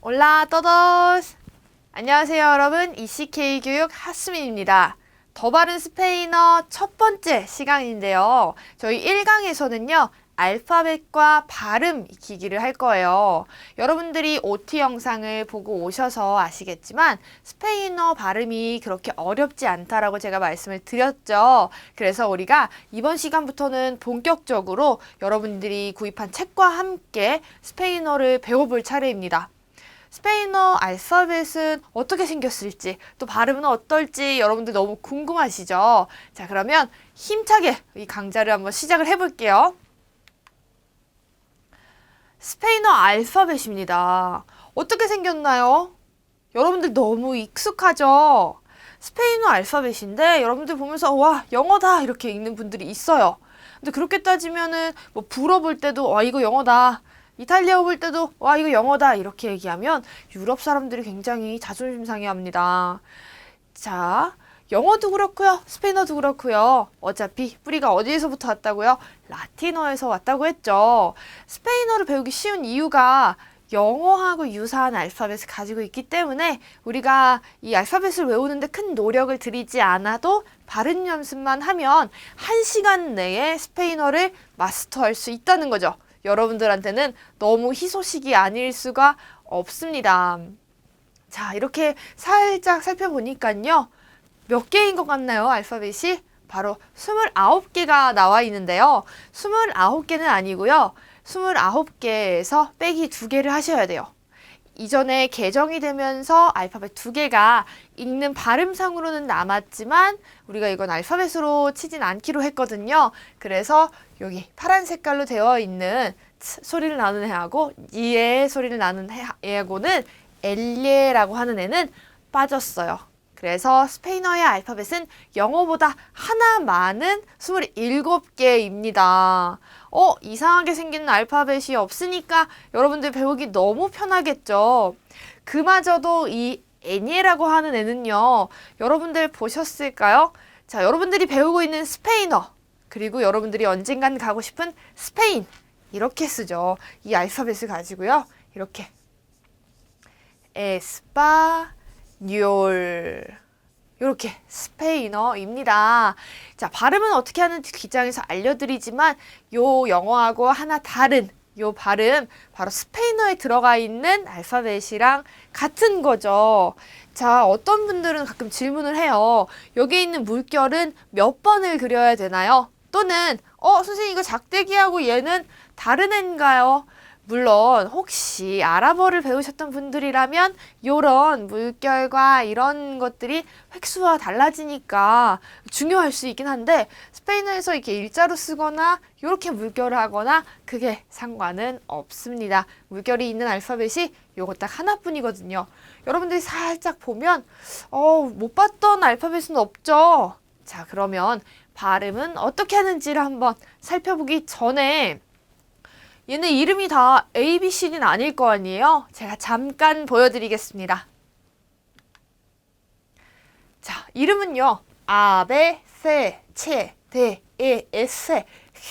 올라 todos! 안녕하세요 여러분, ECK 교육 하수민입니다. 더 바른 스페인어 첫 번째 시간인데요. 저희 1강에서는요. 알파벳과 발음 익히기를 할 거예요. 여러분들이 OT 영상을 보고 오셔서 아시겠지만 스페인어 발음이 그렇게 어렵지 않다라고 제가 말씀을 드렸죠. 그래서 우리가 이번 시간부터는 본격적으로 여러분들이 구입한 책과 함께 스페인어를 배워볼 차례입니다. 스페인어 알파벳은 어떻게 생겼을지 또 발음은 어떨지 여러분들 너무 궁금하시죠? 자, 그러면 힘차게 이 강좌를 한번 시작을 해볼게요. 스페인어 알파벳입니다. 어떻게 생겼나요? 여러분들 너무 익숙하죠? 스페인어 알파벳인데 여러분들 보면서 와, 영어다 이렇게 읽는 분들이 있어요. 근데 그렇게 따지면은 뭐 불어 볼 때도 와, 이거 영어다. 이탈리아어 볼 때도 와, 이거 영어다 이렇게 얘기하면 유럽 사람들이 굉장히 자존심 상해합니다. 자, 영어도 그렇고요. 스페인어도 그렇고요. 어차피 뿌리가 어디에서부터 왔다고요? 라틴어에서 왔다고 했죠. 스페인어를 배우기 쉬운 이유가 영어하고 유사한 알파벳을 가지고 있기 때문에 우리가 이 알파벳을 외우는데 큰 노력을 들이지 않아도 발음 연습만 하면 1시간 내에 스페인어를 마스터할 수 있다는 거죠. 여러분들한테는 너무 희소식이 아닐 수가 없습니다. 자, 이렇게 살짝 살펴보니까요. 몇 개인 것 같나요? 알파벳이? 바로 29개가 나와 있는데요. 29개는 아니고요. 29개에서 빼기 2개를 하셔야 돼요. 이전에 개정이 되면서 알파벳 2개가 읽는 발음상으로는 남았지만 우리가 이건 알파벳으로 치진 않기로 했거든요. 그래서 여기 파란 색깔로 되어 있는 츠 소리를 나는 애하고 이의 소리를 나는 애하고는 엘리에라고 하는 애는 빠졌어요. 그래서 스페인어의 알파벳은 영어보다 하나 많은 27개입니다. 이상하게 생긴 알파벳이 없으니까 여러분들 배우기 너무 편하겠죠. 그마저도 이 애니에라고 하는 애는요. 여러분들 보셨을까요? 자, 여러분들이 배우고 있는 스페인어 그리고 여러분들이 언젠간 가고 싶은 스페인 이렇게 쓰죠. 이 알파벳을 가지고요. 이렇게 에스파뇰 이렇게 스페인어입니다. 자, 발음은 어떻게 하는지 뒷장에서 알려드리지만 요 영어하고 하나 다른 요 발음 바로 스페인어에 들어가 있는 알파벳이랑 같은 거죠. 자, 어떤 분들은 가끔 질문을 해요. 여기 있는 물결은 몇 번을 그려야 되나요? 또는 선생님 이거 작대기하고 얘는 다른 애인가요? 물론 혹시 아랍어를 배우셨던 분들이라면 이런 물결과 이런 것들이 획수와 달라지니까 중요할 수 있긴 한데 스페인어에서 이렇게 일자로 쓰거나 이렇게 물결을 하거나 그게 상관은 없습니다. 물결이 있는 알파벳이 요거 딱 하나뿐이거든요. 여러분들이 살짝 보면 못 봤던 알파벳은 없죠? 자, 그러면 발음은 어떻게 하는지를 한번 살펴보기 전에 얘네 이름이 다 A, B, C는 아닐 거 아니에요? 제가 잠깐 보여드리겠습니다. 자, 이름은요. 아, 베, 세, 체, 데, 에, 에세,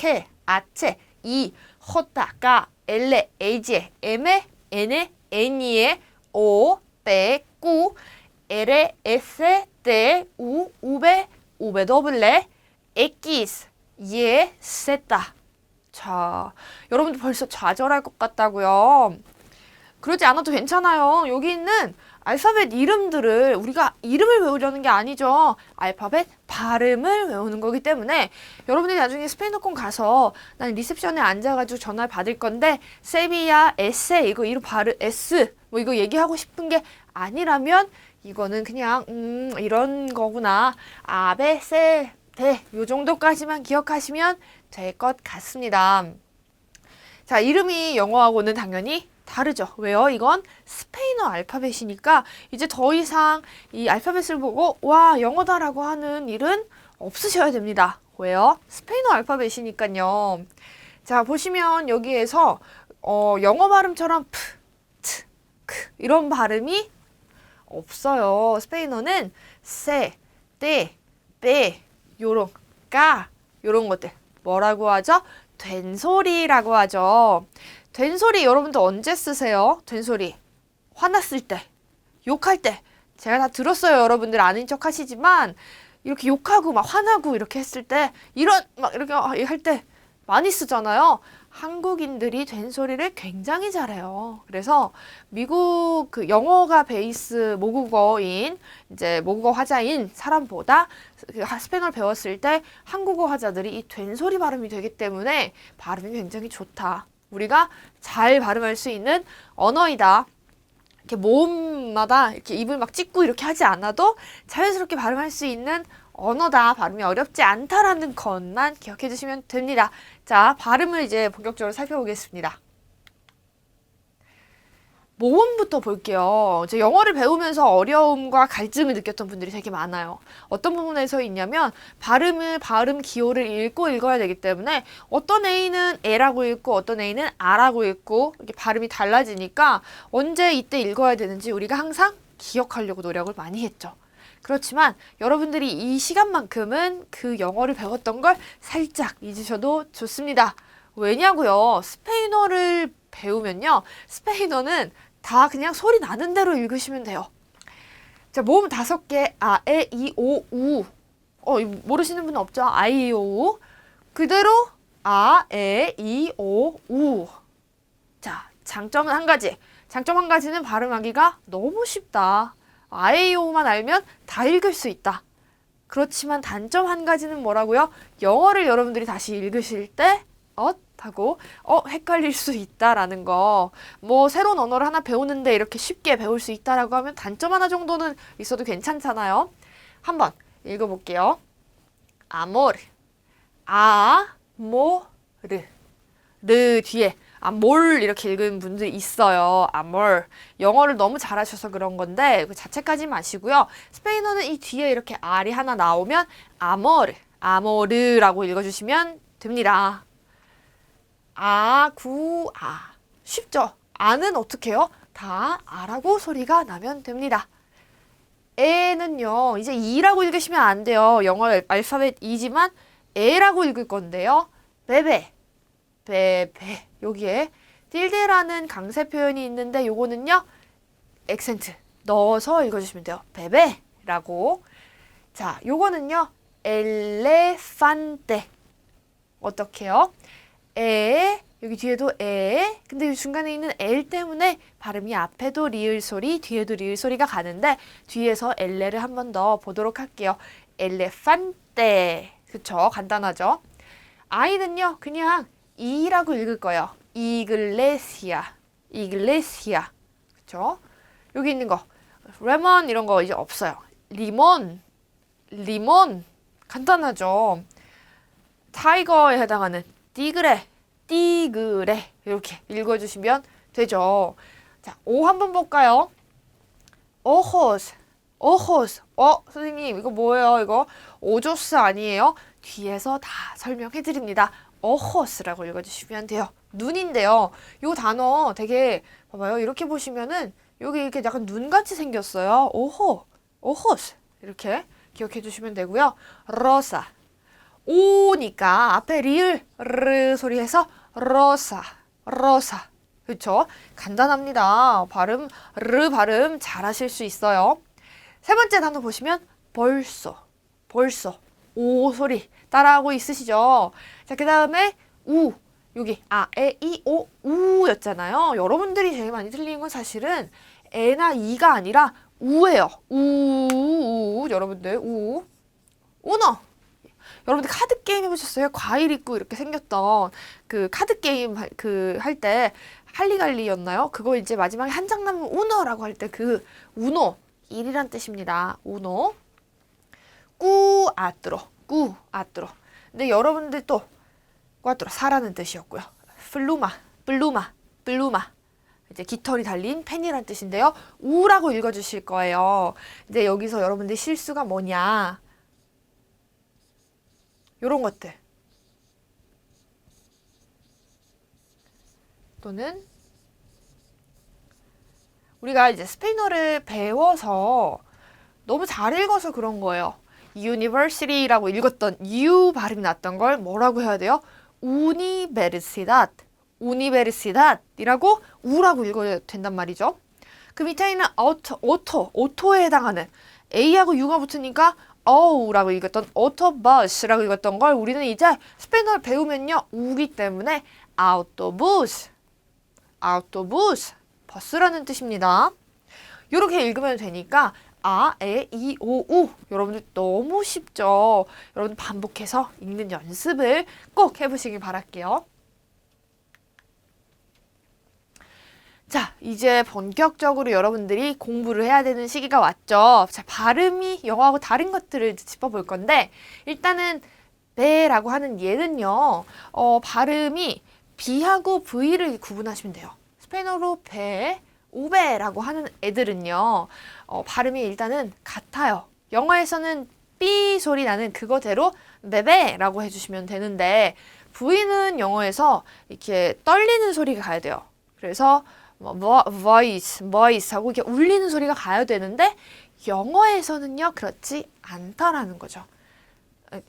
헤, 아체, 이, 호타, 가, 엘레, 에이제, 에메, 에네, 에니에, 오, 베, 꾸, 에레, 에세, 데, 우, 우베, 우베 더블레, 에끼스, 예, 세타. 자, 여러분들 벌써 좌절할 것 같다고요? 그러지 않아도 괜찮아요. 여기 있는 알파벳 이름들을 우리가 이름을 외우려는 게 아니죠. 알파벳 발음을 외우는 거기 때문에 여러분들이 나중에 스페인어권 가서 난 리셉션에 앉아가지고 전화를 받을 건데 세비야, 에세 이거 이름 발음 S 뭐 이거 얘기하고 싶은 게 아니라면 이거는 그냥 이런 거구나. 아베, 세, 데 요 정도까지만 기억하시면 될 것 같습니다. 자, 이름이 영어하고는 당연히 다르죠. 왜요? 이건 스페인어 알파벳이니까 이제 더 이상 이 알파벳을 보고 와, 영어다라고 하는 일은 없으셔야 됩니다. 왜요? 스페인어 알파벳이니까요. 자, 보시면 여기에서 영어 발음처럼 프, 트, 크 이런 발음이 없어요. 스페인어는 세, 떼, 빼 요런 까 요런 것들 뭐라고 하죠? 된소리라고 하죠. 된소리 여러분들 언제 쓰세요? 된소리 화났을 때, 욕할 때, 제가 다 들었어요. 여러분들 아는 척 하시지만, 이렇게 욕하고 막 화나고 이렇게 했을 때, 이런, 막 이렇게 할 때 많이 쓰잖아요. 한국인들이 된소리를 굉장히 잘해요. 그래서 미국 그 영어가 베이스 모국어인, 이제 모국어 화자인 사람보다 스페인어를 배웠을 때 한국어 화자들이 이 된소리 발음이 되기 때문에 발음이 굉장히 좋다. 우리가 잘 발음할 수 있는 언어이다. 이렇게 모음마다 이렇게 입을 막 찢고 이렇게 하지 않아도 자연스럽게 발음할 수 있는 언어다. 발음이 어렵지 않다라는 것만 기억해 주시면 됩니다. 자, 발음을 이제 본격적으로 살펴보겠습니다. 모음부터 볼게요. 이제 영어를 배우면서 어려움과 갈증을 느꼈던 분들이 되게 많아요. 어떤 부분에서 있냐면 발음 기호를 읽고 읽어야 되기 때문에 어떤 A는 E라고 읽고 어떤 A는 R라고 읽고 이렇게 발음이 달라지니까 언제 이때 읽어야 되는지 우리가 항상 기억하려고 노력을 많이 했죠. 그렇지만 여러분들이 이 시간만큼은 그 영어를 배웠던 걸 살짝 잊으셔도 좋습니다. 왜냐고요? 스페인어를 배우면요. 스페인어는 다 그냥 소리 나는 대로 읽으시면 돼요. 자, 모음 5개. 아, 에, 이, 오, 우. 모르시는 분 없죠? 아, 이, 오, 우. 그대로 아, 에, 이, 오, 우. 자, 장점은 한 가지. 장점 한 가지는 발음하기가 너무 쉽다. 아에이오만 알면 다 읽을 수 있다. 그렇지만 단점 한 가지는 뭐라고요? 영어를 여러분들이 다시 읽으실 때 하고 헷갈릴 수 있다라는 거. 뭐 새로운 언어를 하나 배우는데 이렇게 쉽게 배울 수 있다라고 하면 단점 하나 정도는 있어도 괜찮잖아요. 한번 읽어볼게요. 아모르, 아모르, 르 뒤에 아몰 이렇게 읽은 분들 있어요. 아몰. 영어를 너무 잘하셔서 그런 건데 자체까지 마시고요. 스페인어는 이 뒤에 이렇게 R이 하나 나오면 아모르, 아모르라고 읽어주시면 됩니다. 아, 구, 아. 쉽죠? 아는 어떻게 해요? 다 아라고 소리가 나면 됩니다. 에는요, 이제 이라고 읽으시면 안 돼요. 영어 알파벳 이지만 에라고 읽을 건데요. 베베, 베베. 여기에 딜데라는 강세 표현이 있는데 요거는요, 액센트 넣어서 읽어주시면 돼요. 베베라고. 자, 요거는요, 엘레판테. 어떻게 해요? 여기 뒤에도 근데 이 중간에 있는 L 때문에 발음이 앞에도 리을 소리, 뒤에도 리을 소리가 가는데 뒤에서 엘레를 한 번 더 보도록 할게요. 엘레판테. 그쵸? 간단하죠? I는요, 그냥 이라고 읽을 거예요. 이글레시아, 이글레시아. 그쵸? 여기 있는 거, 레몬 이런 거 이제 없어요. 리몬, 리몬. 간단하죠? 타이거에 해당하는 띠그레, 띠그레 이렇게 읽어주시면 되죠. 자, 오 한번 볼까요? 오호스, 오호스. 선생님 이거 뭐예요? 이거 오조스 아니에요? 뒤에서 다 설명해 드립니다. 오호스라고 읽어주시면 돼요. 눈인데요. 요 단어 되게 봐봐요. 이렇게 보시면은 여기 이렇게 약간 눈같이 생겼어요. 오호스 이렇게 기억해 주시면 되고요. 로사. 오니까 앞에 리을 르 소리해서 로사, 로사. 그렇죠? 간단합니다. 르 발음 잘 하실 수 있어요. 세 번째 단어 보시면 벌써, 벌써. 오 소리 따라하고 있으시죠? 자, 그 다음에 우. 여기 에, 이, 오, 우였잖아요. 여러분들이 제일 많이 틀리는 건 사실은 에나 이가 아니라 우예요. 우. 여러분들 우. 우너. 여러분들 카드 게임 해보셨어요? 과일 있고 이렇게 생겼던 그 카드 게임 할 때 할리갈리였나요? 그거 이제 마지막에 한 장 남으면 우노라고 할 때 그 우노 1이란 뜻입니다. 우노. 꾸아뚜로, 꾸아뚜로. 근데 여러분들 또 꾸아뚜로 4라는 뜻이었고요. 플루마, 플루마, 플루마. 이제 깃털이 달린 펜이란 뜻인데요. 우라고 읽어주실 거예요. 이제 여기서 여러분들 실수가 뭐냐? 요런 것들. 또는 우리가 이제 스페인어를 배워서 너무 잘 읽어서 그런 거예요. university라고 읽었던 U 발음이 났던 걸 뭐라고 해야 돼요? universidad, universidad이라고 우라고 읽어야 된단 말이죠. 그 밑에 있는 오토에 해당하는 A하고 U가 붙으니까 어우라고 읽었던 오토버스라고 읽었던 걸 우리는 이제 스페인어를 배우면요. 우기 때문에 아우토부스, 버스라는 뜻입니다. 이렇게 읽으면 되니까 아, 에, 이, 오, 우 여러분들 너무 쉽죠? 여러분 반복해서 읽는 연습을 꼭 해보시길 바랄게요. 자, 이제 본격적으로 여러분들이 공부를 해야 되는 시기가 왔죠. 자, 발음이 영어하고 다른 것들을 짚어볼 건데 일단은 배라고 하는 얘는요. 발음이 B하고 V를 구분하시면 돼요. 스페인어로 배, 우베라고 하는 애들은요. 발음이 일단은 같아요. 영어에서는 B 소리 나는 그거대로 베베라고 해주시면 되는데 V는 영어에서 이렇게 떨리는 소리가 가야 돼요. 그래서 voice 하고 이렇게 울리는 소리가 가야 되는데 영어에서는요 그렇지 않다라는 거죠.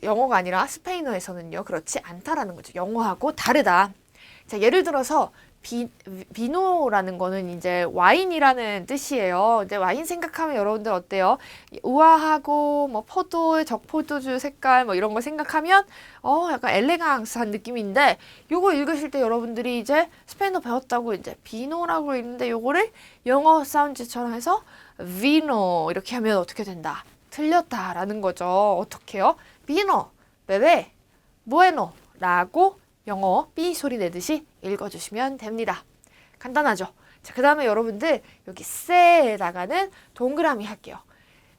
영어가 아니라 스페인어에서는요 그렇지 않다라는 거죠. 영어하고 다르다. 자, 예를 들어서 비노라는 거는 이제 와인이라는 뜻이에요. 이제 와인 생각하면 여러분들 어때요? 우아하고 뭐 포도, 적포도주 색깔 뭐 이런 거 생각하면 약간 엘레강스한 느낌인데 요거 읽으실 때 여러분들이 이제 스페인어 배웠다고 이제 비노라고 읽는데 요거를 영어 사운드처럼 해서 비노 이렇게 하면 어떻게 된다? 틀렸다라는 거죠. 어떻게 해요? 비노, 베베, 부에노 라고 영어 B 소리 내듯이 읽어주시면 됩니다. 간단하죠? 자, 그 다음에 여러분들 여기 세에다가는 동그라미 할게요.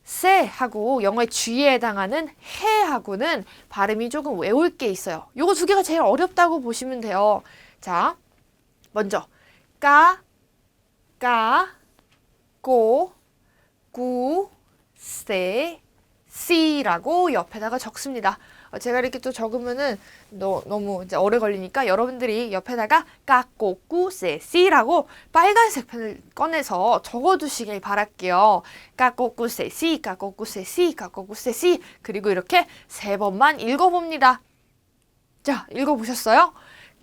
세하고 영어의 G에 해당하는 해하고는 발음이 조금 외울 게 있어요. 요거 두 개가 제일 어렵다고 보시면 돼요. 자, 먼저 꼬, 구, 세, 시라고 옆에다가 적습니다. 제가 이렇게 또 적으면은 너무 이제 오래 걸리니까 여러분들이 옆에다가 까꼬꾸세시라고 빨간색 펜을 꺼내서 적어두시길 바랄게요. 까꼬꾸세시, 까꼬꾸세시, 까꼬꾸세시 그리고 이렇게 3번만 읽어봅니다. 자, 읽어보셨어요?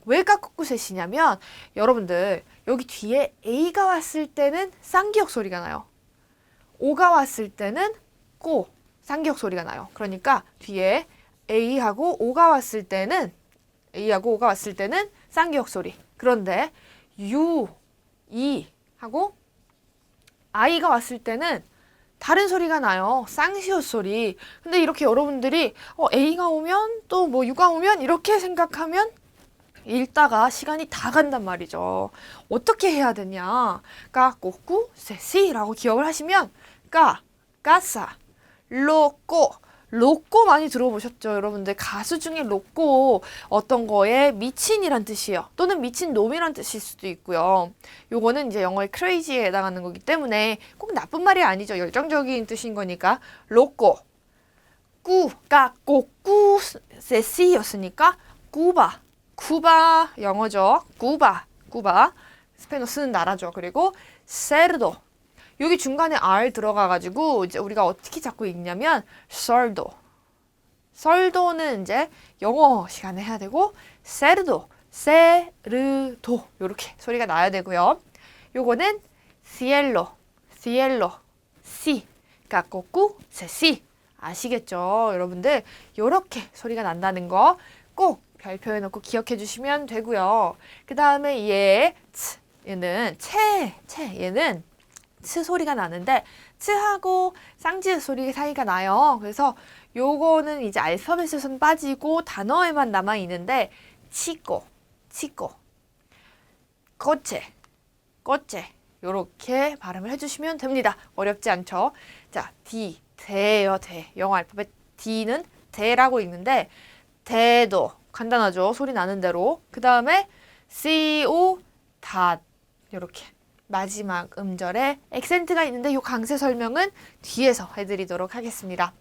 왜 까꼬꾸세시냐면 여러분들 여기 뒤에 A가 왔을 때는 쌍기역 소리가 나요. O가 왔을 때는 꼬, 쌍기역 소리가 나요. 그러니까 뒤에 A하고 O가 왔을 때는 쌍기역 소리. 그런데 U, E 하고 I가 왔을 때는 다른 소리가 나요. 쌍시옷 소리. 근데 이렇게 여러분들이 A가 오면 또 뭐 U가 오면 이렇게 생각하면 읽다가 시간이 다 간단 말이죠. 어떻게 해야 되냐? 까꼬꾸 세시라고 기억을 하시면 까싸 로꼬 많이 들어보셨죠? 여러분들 가수 중에 로꼬 어떤 거에 미친이란 뜻이에요. 또는 미친 놈이란 뜻일 수도 있고요. 요거는 이제 영어의 crazy에 해당하는 거기 때문에 꼭 나쁜 말이 아니죠. 열정적인 뜻인 거니까 로꼬 꼬꾸 세시였으니까 쿠바 영어죠. 쿠바 스페인어 쓰는 나라죠. 그리고 세르도 여기 중간에 R 들어가가지고 이제 우리가 어떻게 자꾸 읽냐면 썰도는 이제 영어 시간에 해야 되고 세르도 요렇게 소리가 나야 되고요. 요거는 cielo 시 까꼬꾸 세시 아시겠죠? 여러분들 요렇게 소리가 난다는 거 꼭 별표해 놓고 기억해 주시면 되고요. 그 다음에 얘는 얘는 츠 소리가 나는데 츠하고 쌍지읒 소리 사이가 나요. 그래서 요거는 이제 알파벳에서는 빠지고 단어에만 남아 있는데 치꼬 꼬체 요렇게 발음을 해주시면 됩니다. 어렵지 않죠? 자, 대예요. 대. 영어 알파벳 D는 대라고 읽는데 대도 간단하죠. 소리 나는 대로. 그 다음에 CO 요렇게 마지막 음절에 액센트가 있는데 이 강세 설명은 뒤에서 해드리도록 하겠습니다.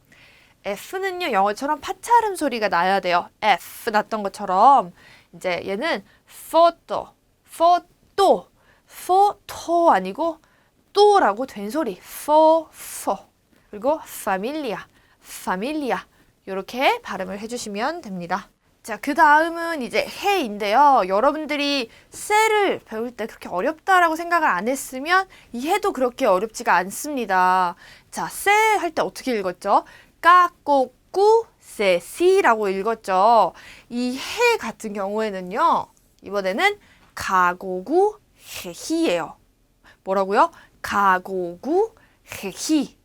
F는요 영어처럼 파차름 소리가 나야 돼요. F 났던 것처럼 이제 얘는 포토 아니고 또라고 된 소리 포 그리고 파밀리아 이렇게 발음을 해주시면 됩니다. 자, 그 다음은 이제 해인데요. 여러분들이 세를 배울 때 그렇게 어렵다라고 생각을 안 했으면 이 해도 그렇게 어렵지가 않습니다. 자, 세 할 때 어떻게 읽었죠? 까꼬꾸 세시라고 읽었죠. 이 해 같은 경우에는요. 이번에는 가고구 해희예요. 뭐라고요? 가고구 해희.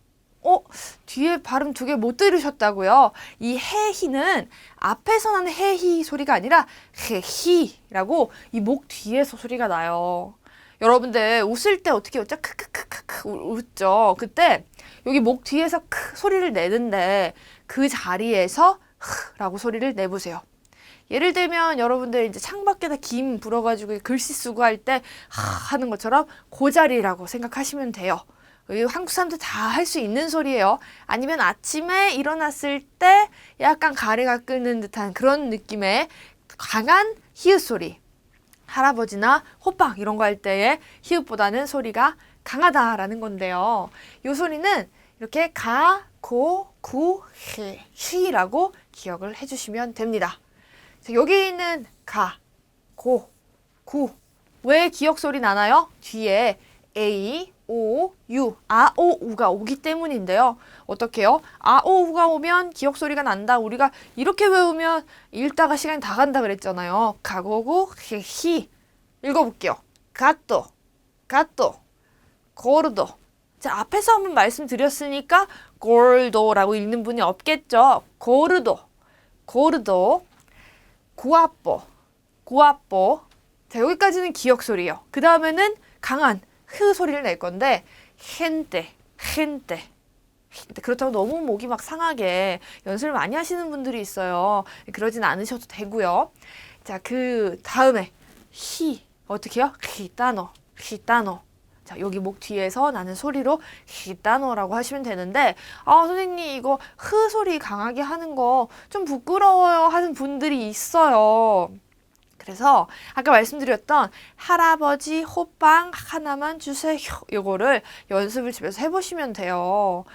뒤에 발음 두 개 못 들으셨다고요? 이 해희는 앞에서 나는 해희 소리가 아니라 해희라고 이 목 뒤에서 소리가 나요. 여러분들 웃을 때 어떻게 웃죠? 크크크크크 웃죠. 그때 여기 목 뒤에서 크 소리를 내는데 그 자리에서 흐라고 소리를 내보세요. 예를 들면 여러분들 이제 창밖에다 김 불어가지고 글씨 쓰고 할 때 하는 것처럼 그 자리라고 생각하시면 돼요. 한국 사람들 다 할 수 있는 소리예요. 아니면 아침에 일어났을 때 약간 가래가 끓는 듯한 그런 느낌의 강한 히읗 소리. 할아버지나 호빵 이런 거 할 때의 히읗보다는 소리가 강하다라는 건데요. 이 소리는 이렇게 가, 고, 구, 히, 쉬라고 기억을 해주시면 됩니다. 자, 여기 있는 가, 고, 구. 왜 기억 소리 나나요? 뒤에 A, O, U, 아, 오, 우가 오기 때문인데요. 어떻게요? 아, 오, 우가 오면 기억 소리가 난다. 우리가 이렇게 외우면 읽다가 시간이 다 간다 그랬잖아요. 가고고, 히. 읽어볼게요. 가또, 가또, 고르도. 자, 앞에서 한번 말씀드렸으니까 골도라고 읽는 분이 없겠죠. 고르도, 고르도, 구아뽀, 구아뽀. 자, 여기까지는 기억 소리예요. 그 다음에는 강한 흐 소리를 낼 건데 헨테, 헨테. 그렇다고 너무 목이 막 상하게 연습을 많이 하시는 분들이 있어요. 그러진 않으셔도 되고요. 자, 그 다음에 히 어떻게 해요? 히타노, 히타노. 자, 여기 목 뒤에서 나는 소리로 히타노라고 하시면 되는데 선생님 이거 흐 소리 강하게 하는 거 좀 부끄러워요 하는 분들이 있어요. 그래서 아까 말씀드렸던 할아버지 호빵 하나만 주세요. 요거를 연습을 집에서 해보시면 돼요.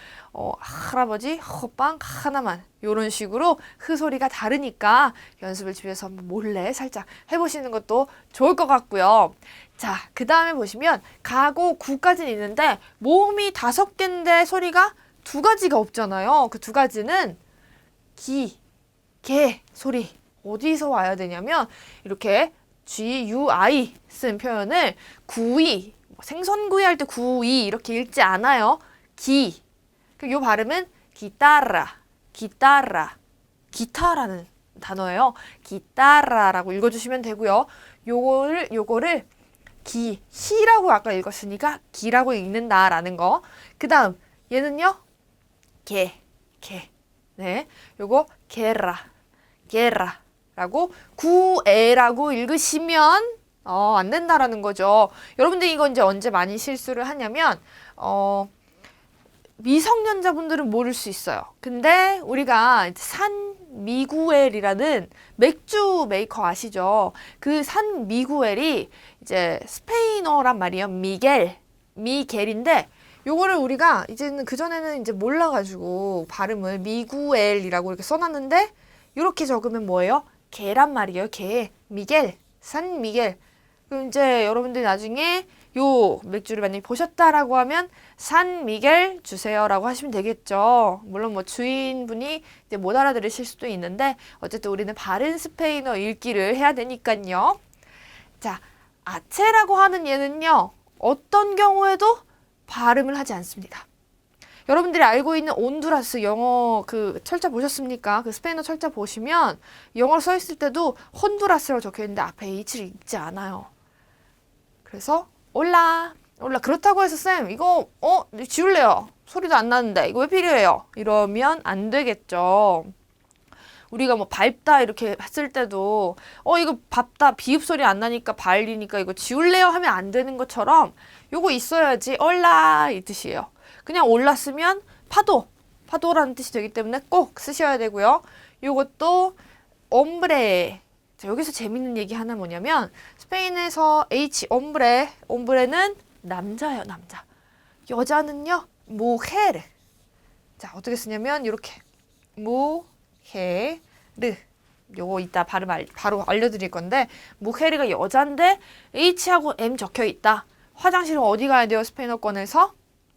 할아버지 호빵 하나만 요런 식으로 흐 소리가 다르니까 연습을 집에서 한번 몰래 살짝 해보시는 것도 좋을 것 같고요. 자, 그 다음에 보시면 가고 구까지는 있는데 모음이 5개인데 소리가 2가지가 없잖아요. 그 2가지는 기, 개 소리. 어디서 와야 되냐면 이렇게 GUI 쓴 표현을 구이, 생선구이 할 때 구이 이렇게 읽지 않아요. 기. 요 발음은 기타라, 기타라, 기타라는 단어예요. 기타라라고 읽어주시면 되고요. 요거를 기, 시라고 아까 읽었으니까 기라고 읽는다라는 거. 그 다음 얘는요. 개. 네, 요거 게라, 게라. 라고 구에라고 읽으시면 안 된다라는 거죠. 여러분들 이거 이제 언제 많이 실수를 하냐면 미성년자분들은 모를 수 있어요. 근데 우리가 산 미구엘이라는 맥주 메이커 아시죠? 그 산 미구엘이 이제 스페인어란 말이에요. 미겔인데 요거를 우리가 이제는 그전에는 이제 몰라가지고 발음을 미구엘이라고 이렇게 써놨는데 이렇게 적으면 뭐예요? 개란 말이에요. 개. 미겔. 산 미겔. 그럼 이제 여러분들이 나중에 요 맥주를 만약에 보셨다라고 하면 산 미겔 주세요라고 하시면 되겠죠. 물론 뭐 주인분이 이제 못 알아들으실 수도 있는데 어쨌든 우리는 바른 스페인어 읽기를 해야 되니까요. 자, 아체라고 하는 얘는요. 어떤 경우에도 발음을 하지 않습니다. 여러분들이 알고 있는 온두라스 영어 그 철자 보셨습니까? 그 스페인어 철자 보시면 영어로 써 있을 때도 혼두라스라고 적혀 있는데 앞에 H를 읽지 않아요. 그래서 올라 그렇다고 해서 쌤 이거 지울래요. 소리도 안 나는데 이거 왜 필요해요? 이러면 안 되겠죠. 우리가 뭐 밟다 이렇게 했을 때도 이거 밟다 비읍 소리 안 나니까 발리니까 이거 지울래요 하면 안 되는 것처럼 요거 있어야지 올라 이 뜻이에요. 그냥 올랐으면 파도라는 뜻이 되기 때문에 꼭 쓰셔야 되고요. 요것도 옴브레. 자, 여기서 재밌는 얘기 하나 뭐냐면 스페인에서 옴브레는 남자예요, 남자. 여자는요, 무헤르. 자, 어떻게 쓰냐면 이렇게 무헤르. 요거 이따 발음 바로 알려드릴 건데 무헤르가 여잔데 H하고 M 적혀 있다. 화장실은 어디 가야 돼요? 스페인어권에서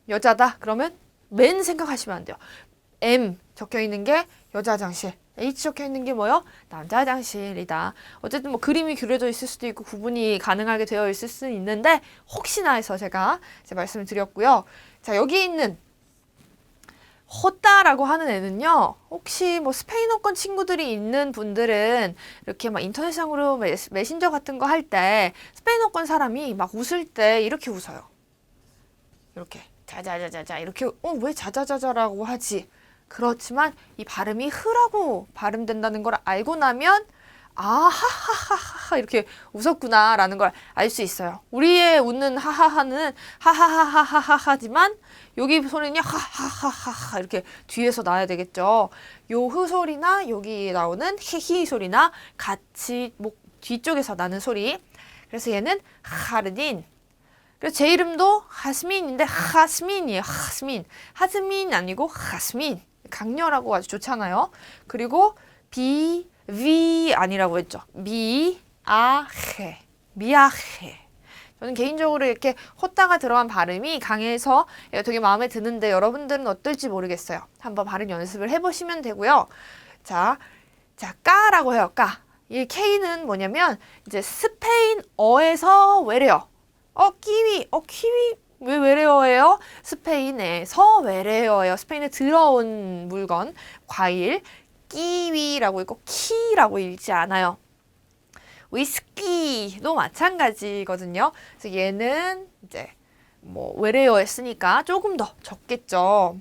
여자다. 그러면 맨 생각하시면 안 돼요. M 적혀 있는 게 여자 화장실, H 적혀 있는 게 뭐요? 남자 화장실이다. 어쨌든 뭐 그림이 그려져 있을 수도 있고 구분이 가능하게 되어 있을 수는 있는데 혹시나 해서 제가 말씀을 드렸고요. 자, 여기 있는 호따라고 하는 애는요, 혹시 뭐 스페인어권 친구들이 있는 분들은 이렇게 막 인터넷상으로 메신저 같은 거 할 때 스페인어권 사람이 막 웃을 때 이렇게 웃어요. 이렇게 자자자자자 이렇게 왜 자자자자라고 하지? 그렇지만 이 발음이 흐라고 발음된다는 걸 알고 나면 아하하하하 이렇게 웃었구나라는 걸 알 수 있어요. 우리의 웃는 하하하는 하하하하하하지만 여기 소리는요 하하하하하 이렇게 뒤에서 나야 되겠죠. 요 흐 소리나 여기 나오는 히히 소리나 같이 목 뒤쪽에서 나는 소리. 그래서 얘는 하르딘. 그래서 제 이름도 하스민인데 하스민이에요. 하스민 아니고 하스민. 강렬하고 아주 좋잖아요. 그리고 비 아니라고 했죠. 미아헤. 저는 개인적으로 이렇게 호따가 들어간 발음이 강해서 되게 마음에 드는데 여러분들은 어떨지 모르겠어요. 한번 발음 연습을 해보시면 되고요. 자, 까라고 해요. 까. 이 K는 뭐냐면 이제 스페인어에서 외래어. 키위 왜 외래어예요? 스페인에서 외래어예요. 스페인에 들어온 물건, 과일, 키위라고 읽고 키라고 읽지 않아요. 위스키도 마찬가지거든요. 그래서 얘는 이제 뭐 외래어에 쓰니까 조금 더 적겠죠.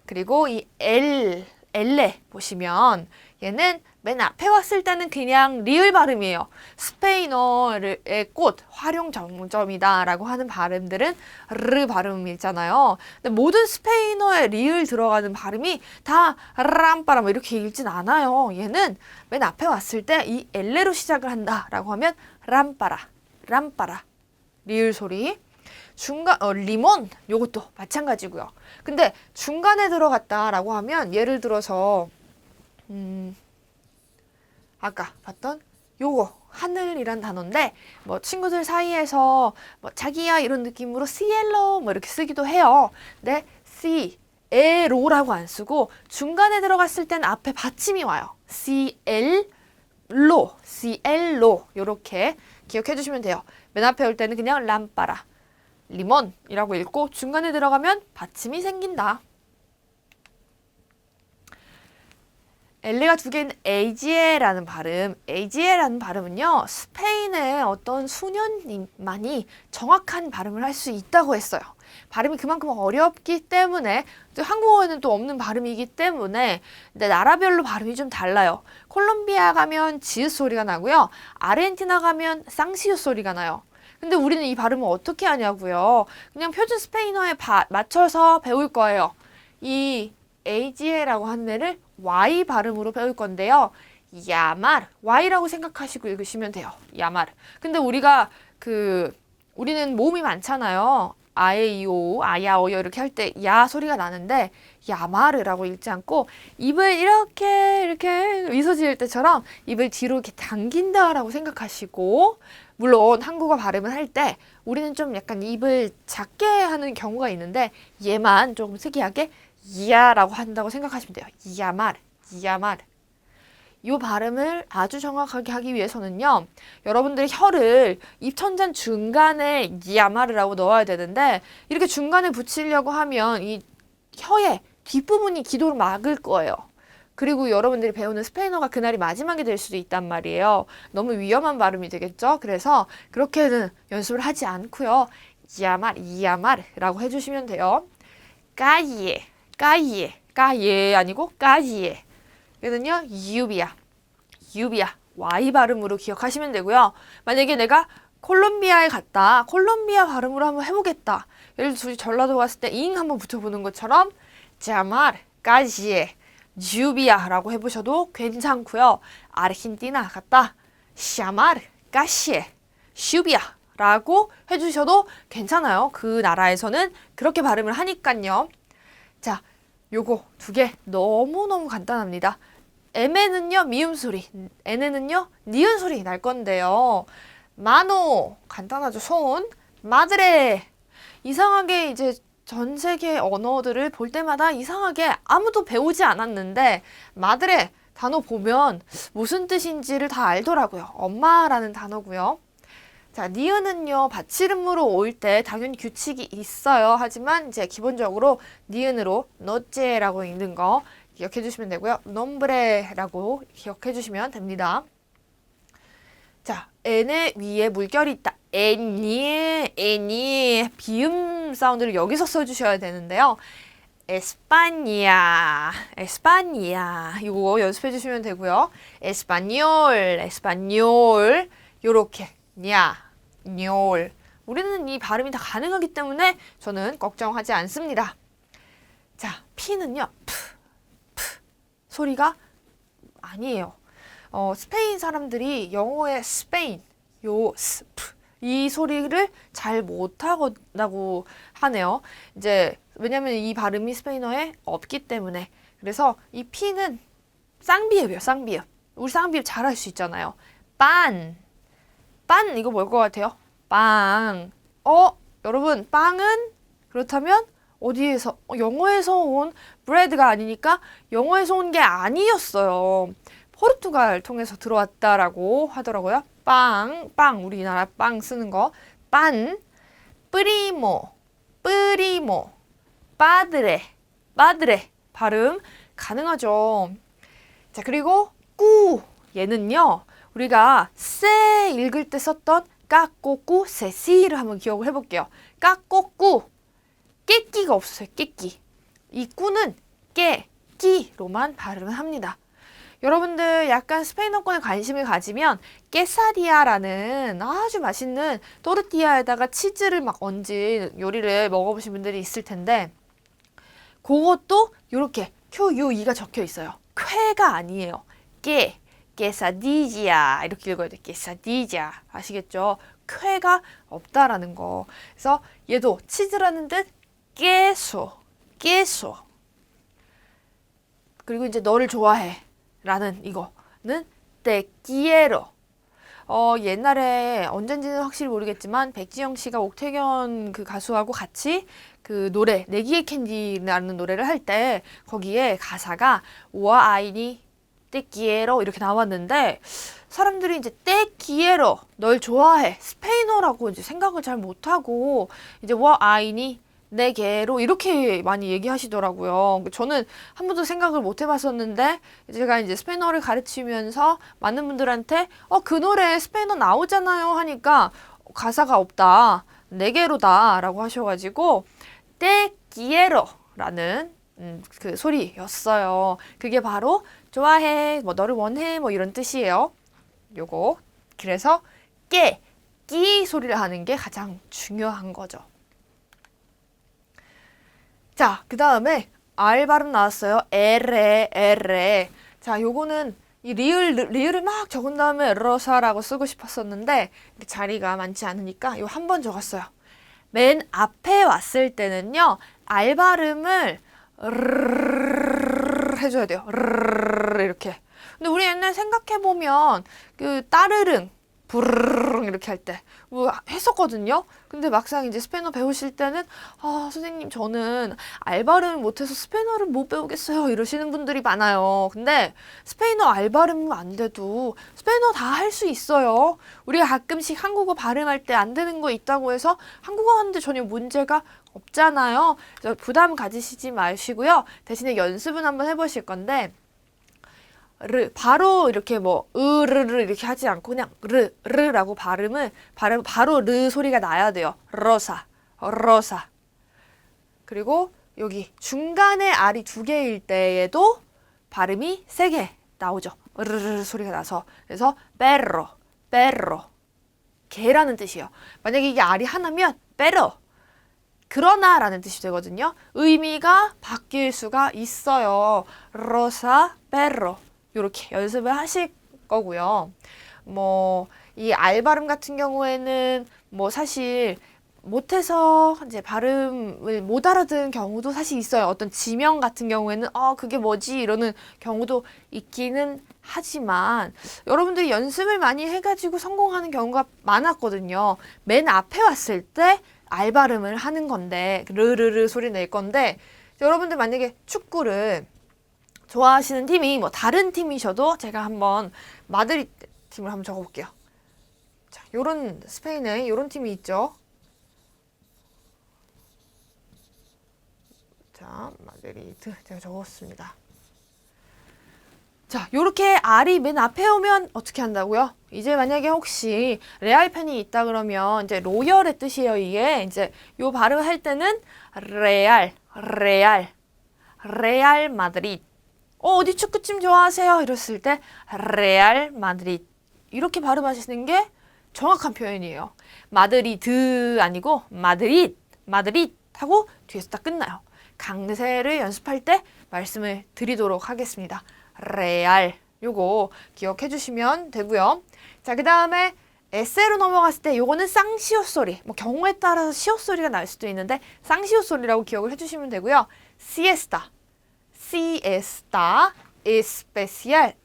그리고 이 엘레 보시면 얘는 맨 앞에 왔을 때는 그냥 리을 발음이에요. 스페인어의 꽃, 활용 정점이다 라고 하는 발음들은 르 발음이잖아요. 근데 모든 스페인어에 리을 들어가는 발음이 다 람빠라 뭐 이렇게 읽진 않아요. 얘는 맨 앞에 왔을 때 이 엘레로 시작을 한다 라고 하면 람빠라 리을 소리. 중간 리몬 요것도 마찬가지고요. 근데 중간에 들어갔다라고 하면 예를 들어서 아까 봤던 요거 하늘이란 단어인데 뭐 친구들 사이에서 뭐 자기야 이런 느낌으로 시엘로 뭐 이렇게 쓰기도 해요. 근데 에로라고 안 쓰고 중간에 들어갔을 땐 앞에 받침이 와요. 시엘로 요렇게 기억해 주시면 돼요. 맨 앞에 올 때는 그냥 람빠라 리몬이라고 읽고 중간에 들어가면 받침이 생긴다. 엘레가 두 개인 에이지에라는 발음은요, 스페인의 어떤 수년만이 정확한 발음을 할 수 있다고 했어요. 발음이 그만큼 어렵기 때문에, 한국어에는 또 없는 발음이기 때문에, 근데 나라별로 발음이 좀 달라요. 콜롬비아 가면 지읒 소리가 나고요. 아르헨티나 가면 쌍시읒 소리가 나요. 근데 우리는 이 발음을 어떻게 하냐고요. 그냥 표준 스페인어에 맞춰서 배울 거예요. 이 에이지에라고 하는 애를 Y 발음으로 배울 건데요. 야마르, Y라고 생각하시고 읽으시면 돼요. 야마르. 근데 우리는 모음이 많잖아요. 아에이오, 아야오요 이렇게 할 때 야 소리가 나는데 야마르라고 읽지 않고 입을 이렇게 미소 지을 때처럼 입을 뒤로 이렇게 당긴다라고 생각하시고, 물론 한국어 발음을 할 때 우리는 좀 약간 입을 작게 하는 경우가 있는데 얘만 조금 특이하게 야라고 한다고 생각하시면 돼요. 야마르. 이 발음을 아주 정확하게 하기 위해서는요, 여러분들의 혀를 입천장 중간에 야마르라고 넣어야 되는데 이렇게 중간에 붙이려고 하면 이 혀의 뒷부분이 기도를 막을 거예요. 그리고 여러분들이 배우는 스페인어가 그날이 마지막이 될 수도 있단 말이에요. 너무 위험한 발음이 되겠죠. 그래서 그렇게는 연습을 하지 않고요. 야마르라고 해주시면 돼요. 까예 아니고 까예. 얘는요 유비야 Y 발음으로 기억하시면 되고요. 만약에 내가 콜롬비아에 갔다, 콜롬비아 발음으로 한번 해보겠다. 예를 들어서 전라도 갔을 때 잉 한번 붙여보는 것처럼 자말 까지에 유비야라고 해보셔도 괜찮고요. 아르헨티나 갔다 샤마르 까시에 슈비야라고 해주셔도 괜찮아요. 그 나라에서는 그렇게 발음을 하니깐요. 자, 요거 두 개 너무너무 간단합니다. M에는요 미음 소리, N에는요 니은 소리 날 건데요. 마노 간단하죠. 손. 마드레 이상하게 이제 전 세계 언어들을 볼 때마다 이상하게 아무도 배우지 않았는데 마드레 단어 보면 무슨 뜻인지를 다 알더라고요. 엄마라는 단어고요. 자, 니은은요 받침으로 올 때 당연히 규칙이 있어요. 하지만 이제 기본적으로 니은으로 너째라고 읽는 거 기억해 주시면 되고요. nombre라고 기억해 주시면 됩니다. 자, n의 위에 물결이 있다. 애니 비음 사운드를 여기서 써주셔야 되는데요. 에스파니아 이거 연습해 주시면 되고요. 에스파뇰 요렇게 뇨 우리는 이 발음이 다 가능하기 때문에 저는 걱정하지 않습니다. 자, 피는요 프 소리가 아니에요. 스페인 사람들이 영어의 스페인 이 소리를 잘 못하고 하네요. 이제 왜냐면 이 발음이 스페인어에 없기 때문에. 그래서 이 P는 쌍비읍이에요. 쌍비읍. 우리 쌍비읍 잘 할 수 있잖아요. 빤 이거 뭘 것 같아요? 빵. 여러분 빵은 그렇다면 어디에서 영어에서 온 브레드가 아니니까 영어에서 온 게 아니었어요. 포르투갈 통해서 들어왔다라고 하더라고요. 빵, 우리나라 빵 쓰는 거. 빤, 프리모, 빠드레, 발음 가능하죠. 자, 그리고 얘는요. 우리가 세 읽을 때 썼던 까꼬꾸, 세시를 한번 기억을 해볼게요. 까꼬꾸, 깨끼가 없어요. 깨끼. 이 꾸는 끼로만 발음을 합니다. 여러분들 약간 스페인어권에 관심을 가지면 깨사디아라는 아주 맛있는 또르띠아에다가 치즈를 막 얹은 요리를 먹어보신 분들이 있을 텐데 그것도 이렇게 QUE가 적혀 있어요. 쾌가 아니에요. 깨사디지아 이렇게 읽어야 돼. 깨사디지아 아시겠죠? 쾌가 없다라는 거. 그래서 얘도 치즈라는 뜻 깨소 그리고 이제 너를 좋아해 라는 이거는 te quiero. 옛날에 언젠지는 확실히 모르겠지만 백지영 씨가 옥태견 그 가수하고 같이 그 노래 내기의 캔디라는 노래를 할 때 거기에 가사가 와 아이니 te quiero 이렇게 나왔는데 사람들이 이제 te quiero 널 좋아해 스페인어라고 이제 생각을 잘 못하고 이제 와 아이니 내 개로 이렇게 많이 얘기하시더라고요. 저는 한 번도 생각을 못 해봤었는데 제가 이제 스페인어를 가르치면서 많은 분들한테 그 노래 스페인어 나오잖아요 하니까 가사가 없다. 네 개로다 라고 하셔가지고 te quiero 라는 그 소리였어요. 그게 바로 좋아해, 뭐 너를 원해 뭐 이런 뜻이에요. 요거 그래서 끼 소리를 하는 게 가장 중요한 거죠. 자, 그 다음에 R 발음 나왔어요. 에레. 자, 요거는 이 리을을 막 적은 다음에 러사라고 쓰고 싶었었는데 자리가 많지 않으니까 요 한 번 적었어요. 맨 앞에 왔을 때는요. R 발음을 해줘야 돼요. 이렇게. 근데 우리 옛날 생각해보면 그 따르릉 부르릉 이렇게 할 때 뭐 했었거든요. 근데 막상 이제 스페인어 배우실 때는 선생님 저는 알바름을 못해서 스페인어를 못 배우겠어요 이러시는 분들이 많아요. 근데 스페인어 알바름은 안 돼도 스페인어 다 할 수 있어요. 우리가 가끔씩 한국어 발음할 때 안 되는 거 있다고 해서 한국어 하는데 전혀 문제가 없잖아요. 그래서 부담 가지시지 마시고요. 대신에 연습은 한번 해보실 건데 바로 이렇게 뭐 으르르 이렇게 하지 않고 그냥 르라고 발음을 바로 르 소리가 나야 돼요. 러사. 그리고 여기 중간에 알이 2개일 때에도 발음이 3개 나오죠. 르르 소리가 나서. 그래서 perro 개라는 뜻이에요. 만약에 이게 알이 하나면 perro 그러나 라는 뜻이 되거든요. 의미가 바뀔 수가 있어요. rosa, perro 이렇게 연습을 하실 거고요. 뭐 이 알 발음 같은 경우에는 뭐 사실 못해서 이제 발음을 못 알아듣는 경우도 사실 있어요. 어떤 지명 같은 경우에는 그게 뭐지 이러는 경우도 있기는 하지만 여러분들이 연습을 많이 해가지고 성공하는 경우가 많았거든요. 맨 앞에 왔을 때 알 발음을 하는 건데 르르르 소리 낼 건데 여러분들 만약에 축구를 좋아하시는 팀이 뭐 다른 팀이셔도 제가 한번 마드리드 팀을 한번 적어볼게요. 자, 요런 스페인에 요런 팀이 있죠. 자, 마드리드 제가 적었습니다. 자, 요렇게 R이 맨 앞에 오면 어떻게 한다고요? 이제 만약에 혹시 레알 팬이 있다 그러면 이제 로열의 뜻이에요, 이게. 이제 요 발음을 할 때는 레알 마드리드. 어디 축구팀 좋아하세요? 이랬을 때 레알 마드리드. 이렇게 발음하시는 게 정확한 표현이에요. 마드리드 아니고 마드리드 하고 뒤에서 딱 끝나요. 강세를 연습할 때 말씀을 드리도록 하겠습니다. 레알 요거 기억해 주시면 되고요. 자, 그 다음에 에세로 넘어갔을 때 요거는 쌍시옷 소리, 뭐 경우에 따라서 시옷 소리가 날 수도 있는데 쌍시옷 소리라고 기억을 해주시면 되고요. 시에스타 especial